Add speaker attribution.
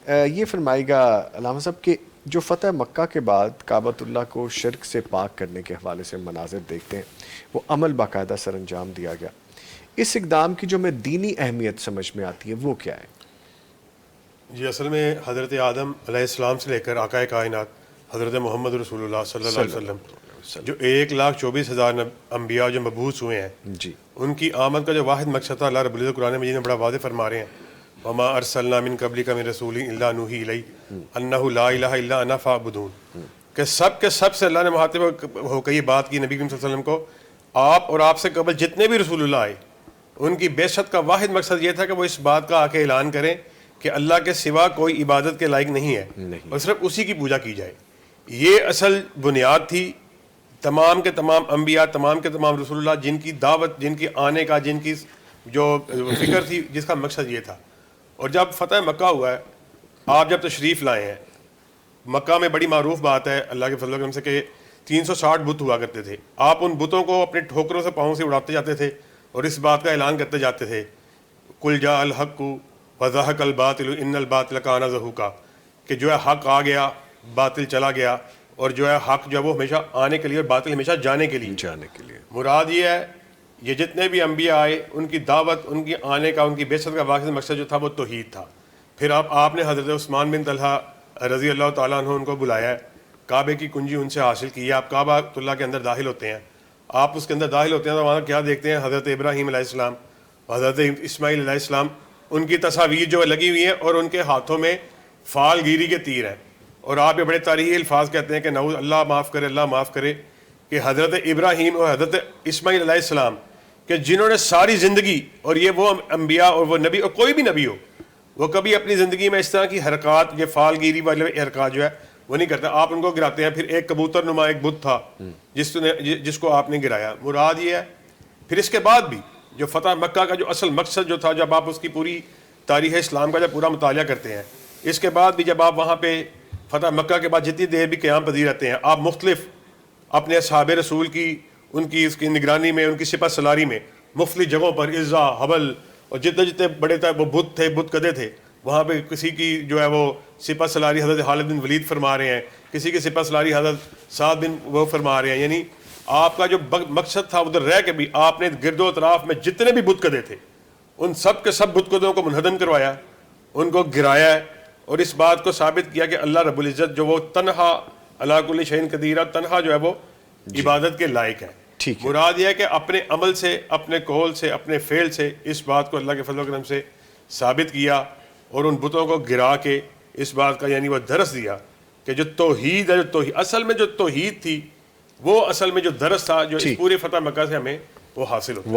Speaker 1: یہ فرمائے گا علامہ صاحب کہ جو فتح مکہ کے بعد کعبۃ اللہ کو شرک سے پاک کرنے کے حوالے سے مناظر دیکھتے ہیں، وہ عمل باقاعدہ سر انجام دیا گیا، اس اقدام کی جو میں دینی اہمیت سمجھ میں آتی ہے وہ کیا ہے؟
Speaker 2: جی اصل میں حضرت آدم علیہ السلام سے لے کر آقائے کائنات حضرت محمد رسول اللہ صلی اللہ علیہ وسلم جو 1,24,000 انبیاء جو مبعوث ہوئے ہیں،
Speaker 1: جی
Speaker 2: ان کی آمد کا جو واحد مقصد تھا، اللہ رب العزت قرآن مجید میں بڑا واضح فرما رہے ہیں، وما ارسلنا من قبلک من رسول الا نوحی الیہ انہ لا الہ الا انا فاعبدون، کہ سب کے سب سے اللہ نے مخاطب ہو کے یہ بات کی نبی کریم صلی اللہ علیہ وسلم کو، آپ اور آپ سے قبل جتنے بھی رسول اللہ آئے ان کی بعثت کا واحد مقصد یہ تھا کہ وہ اس بات کا آ کے اعلان کریں کہ اللہ کے سوا کوئی عبادت کے لائق نہیں ہے اور صرف اسی کی پوجا کی جائے۔ یہ اصل بنیاد تھی تمام کے تمام انبیاء، تمام کے تمام رسول اللہ، جن کی دعوت، جن کی آنے کا، جن کی جو فکر تھی، جس کا مقصد یہ تھا۔ اور جب فتح مکہ ہوا ہے، آپ جب تشریف لائے ہیں مکہ میں، بڑی معروف بات ہے اللہ کے فضل و کرم سے کہ 360 بت ہوا کرتے تھے، آپ ان بتوں کو اپنے ٹھوکروں سے پاؤں سے اڑاتے جاتے تھے اور اس بات کا اعلان کرتے جاتے تھے، قل جاء الحق وزہق الباطل ان الباطل کان زہوقا، کہ جو ہے حق آ گیا، باطل چلا گیا، اور جو ہے حق جو ہے وہ ہمیشہ آنے کے لیے اور باطل ہمیشہ جانے کے لیے۔ مراد یہ ہے یہ جتنے بھی انبیاء آئے ان کی دعوت، ان کی آنے کا، ان کی بعثت کا واحد مقصد جو تھا وہ توحید تھا۔ پھر آپ نے حضرت عثمان بن طلحہ رضی اللہ تعالیٰ عنہ ان کو بلایا ہے، کعبے کی کنجی ان سے حاصل کی ہے، آپ کعبہ اللہ کے اندر داخل ہوتے ہیں، آپ اس کے اندر داخل ہوتے ہیں تو وہاں کیا دیکھتے ہیں؟ حضرت ابراہیم علیہ السلام، حضرت اسماعیل علیہ السلام، ان کی تصاویر جو لگی ہوئی ہیں اور ان کے ہاتھوں میں فال گیری کے تیر ہیں، اور آپ یہ بڑے تاریخی الفاظ کہتے ہیں کہ نعوذ اللہ معاف کرے، اللہ معاف کرے، کہ حضرت ابراہیم اور حضرت اسماعیل علیہ السلام کہ جنہوں نے ساری زندگی، اور یہ وہ انبیاء اور وہ نبی اور کوئی بھی نبی ہو، وہ کبھی اپنی زندگی میں اس طرح کی حرکات، یہ فال گیری والے حرکات جو ہے وہ نہیں کرتا، آپ ان کو گراتے ہیں۔ پھر ایک کبوتر نما ایک بت تھا جس کو آپ نے گرایا۔ مراد یہ ہے پھر اس کے بعد بھی جو فتح مکہ کا جو اصل مقصد جو تھا، جب آپ اس کی پوری تاریخ اسلام کا جب پورا مطالعہ کرتے ہیں، اس کے بعد بھی جب آپ وہاں پہ فتح مکہ کے بعد جتنی دیر بھی قیام پذیر رہتے ہیں، آپ مختلف اپنے اصحاب رسول کی، ان کی اس کی نگرانی میں، ان کی سپہ سلاری میں مختلف جگہوں پر عزا، حبل اور جتنے بڑے تھے وہ بت تھے، بت کدے تھے، وہاں پہ کسی کی جو ہے وہ سپہ سلاری حضرت خالد بن ولید فرما رہے ہیں، کسی کی سپہ سلاری حضرت سعد بن وہ فرما رہے ہیں، یعنی آپ کا جو مقصد تھا ادھر رہ کے بھی آپ نے گرد و اطراف میں جتنے بھی بت کدے تھے ان سب کے سب بت کدوں کو منہدم کروایا، ان کو گرایا ہے، اور اس بات کو ثابت کیا کہ اللہ رب العزت جو وہ تنہا علی کل شیء قدیر، تنہا جو ہے وہ عبادت کے لائق ہے۔ مراد یہ ہے کہ اپنے عمل سے، اپنے قول سے، اپنے فعل سے اس بات کو اللہ کے فضل و کرم سے ثابت کیا، اور ان بتوں کو گرا کے اس بات کا یعنی وہ درس دیا کہ جو توحید ہے، جو توحید اصل میں جو توحید تھی، وہ اصل میں جو درس تھا جو اس پورے فتح مکہ سے ہمیں وہ حاصل ہوتا ہے۔